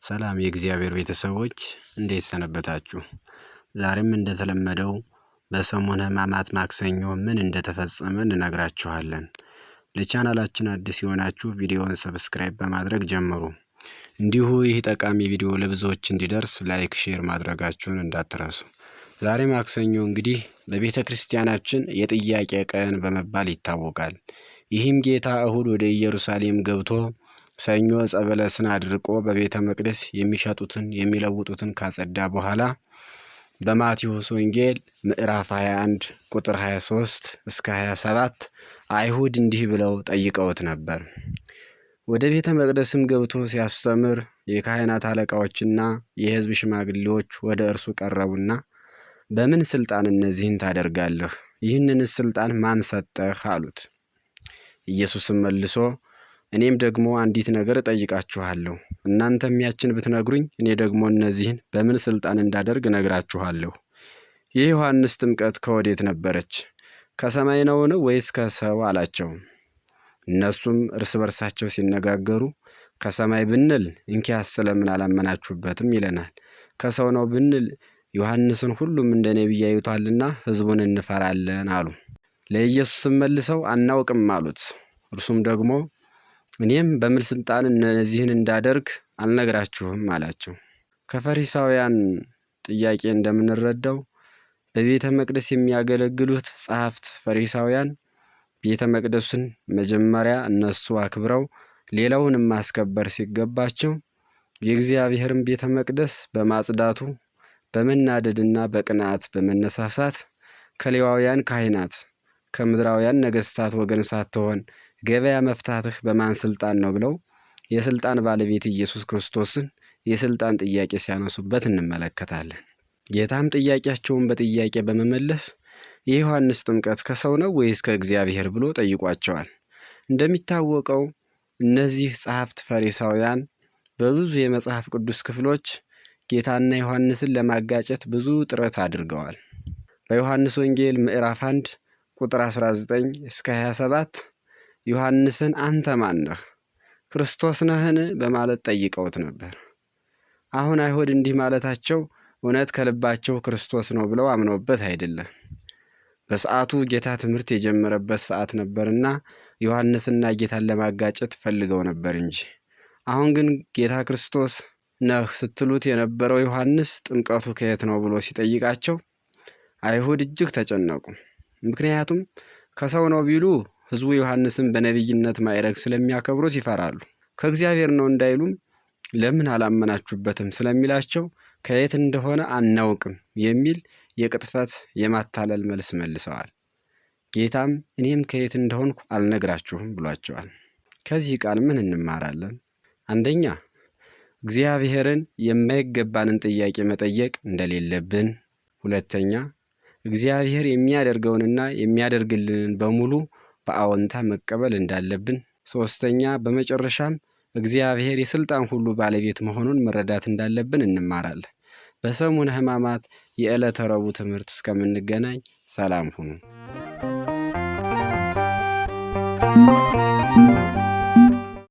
ሰላም የእግዚአብሔር ቤተሰቦች እንዴት ሰነበታችሁ? ዛሬም እንደተለመደው በሰሙነ ሕማማት ማክሰኞ ምን እንደተፈጸመ እንነግራችኋለን። ለቻናላችን አዲስ የሆናችሁ ቪዲዮውን ሰብስክራይብ በማድረግ ጀምሩ። እንዲሁ ይህ ጠቃሚ ቪዲዮ ለብዙዎች እንዲደርስ ላይክ፣ ሼር ማድረጋችሁን እንዳትረሱ። ዛሬ ማክሰኞ እንግዲህ በቤተ ክርስቲያናችን የጥያቄ ቀን በመባል ይታወቃል። ይህም ጌታ እሁድ ወደ ኢየሩሳሌም ገብቶ ሰኞ ዕፀ በለስን አድርቆ በቤተ መቅደስ የሚሸጡትን የሚለውጡትን ካጸዳ በኋላ በማቴዎስ ወንጌል ምዕራፍ 21 ቁጥር 23 እስከ 27 አይሁድ እንዲህ ብለው ጠይቀውት ነበር። ወደ ቤተ መቅደስም ገብቶ ሲያስተምር የካህናት አለቃዎችና የሕዝብ ሽማግሌዎች ወደ እርሱ ቀረቡና በምን ስልጣን እነዚህን ታደርጋለህ? ይህንንስ ስልጣን ማን ሰጠህ? አሉት። ኢየሱስም መልሶ እኔም ደግሞ አንዲት ነገር እጠይቃችኋለሁ፣ እናንተም ያችን ብትነግሩኝ እኔ ደግሞ እነዚህን በምን ስልጣን እንዳደርግ እነግራችኋለሁ። የዮሐንስ ጥምቀት ከወዴት ነበረች? ከሰማይ ነውን ወይስ ከሰው አላቸው። እነሱም እርስ በርሳቸው ሲነጋገሩ ከሰማይ ብንል እንኪያስ ስለምን አላመናችሁበትም ይለናል፣ ከሰው ነው ብንል ዮሐንስን ሁሉም እንደ ነቢይ ያዩታልና ሕዝቡን እንፈራለን አሉ። ለኢየሱስም መልሰው አናውቅም አሉት። እርሱም ደግሞ እኔም በምን ስልጣን እነዚህን እንዳደርግ አልነግራችሁም አላቸው። ከፈሪሳውያን ጥያቄ እንደምንረዳው በቤተ መቅደስ የሚያገለግሉት ጸሐፍት ፈሪሳውያን ቤተ መቅደሱን መጀመሪያ እነሱ አክብረው ሌላውንም ማስከበር ሲገባቸው የእግዚአብሔርን ቤተ መቅደስ በማጽዳቱ በመናደድና በቅንዓት በመነሳሳት ከሌዋውያን ካህናት ከምድራውያን ነገሥታት ወገን ሳትሆን ገበያ መፍታትህ በማን ስልጣን ነው ብለው የስልጣን ባለቤት ኢየሱስ ክርስቶስን የስልጣን ጥያቄ ሲያነሱበት እንመለከታለን። ጌታም ጥያቄያቸውን በጥያቄ በመመለስ የዮሐንስ ጥምቀት ከሰው ነው ወይስ ከእግዚአብሔር ብሎ ጠይቋቸዋል። እንደሚታወቀው እነዚህ ጸሐፍት ፈሪሳውያን በብዙ የመጽሐፍ ቅዱስ ክፍሎች ጌታና ዮሐንስን ለማጋጨት ብዙ ጥረት አድርገዋል። በዮሐንስ ወንጌል ምዕራፍ 1 ቁጥር 19 እስከ 27 ዮሐንስን አንተ ማን ነህ? ክርስቶስ ነህን? በማለት ጠይቀውት ነበር። አሁን አይሁድ እንዲህ ማለታቸው እውነት ከልባቸው ክርስቶስ ነው ብለው አምነውበት አይደለም። በሰዓቱ ጌታ ትምህርት የጀመረበት ሰዓት ነበርና ዮሐንስና ጌታን ለማጋጨት ፈልገው ነበር እንጂ። አሁን ግን ጌታ ክርስቶስ ነህ ስትሉት የነበረው ዮሐንስ ጥምቀቱ ከየት ነው ብሎ ሲጠይቃቸው አይሁድ እጅግ ተጨነቁ። ምክንያቱም ከሰው ነው ቢሉ ሕዝቡ ዮሐንስን በነቢይነት ማዕረግ ስለሚያከብሩት ይፈራሉ። ከእግዚአብሔር ነው እንዳይሉም ለምን አላመናችሁበትም ስለሚላቸው ከየት እንደሆነ አናውቅም የሚል የቅጥፈት የማታለል መልስ መልሰዋል። ጌታም እኔም ከየት እንደሆንኩ አልነግራችሁም ብሏቸዋል። ከዚህ ቃል ምን እንማራለን? አንደኛ እግዚአብሔርን የማይገባንን ጥያቄ መጠየቅ እንደሌለብን። ሁለተኛ እግዚአብሔር የሚያደርገውንና የሚያደርግልንን በሙሉ በአዎንታ መቀበል እንዳለብን። ሶስተኛ በመጨረሻም እግዚአብሔር የስልጣን ሁሉ ባለቤት መሆኑን መረዳት እንዳለብን እንማራለን። በሰሙነ ሕማማት የዕለተ ረቡዕ ትምህርት እስከምንገናኝ ሰላም ሁኑ።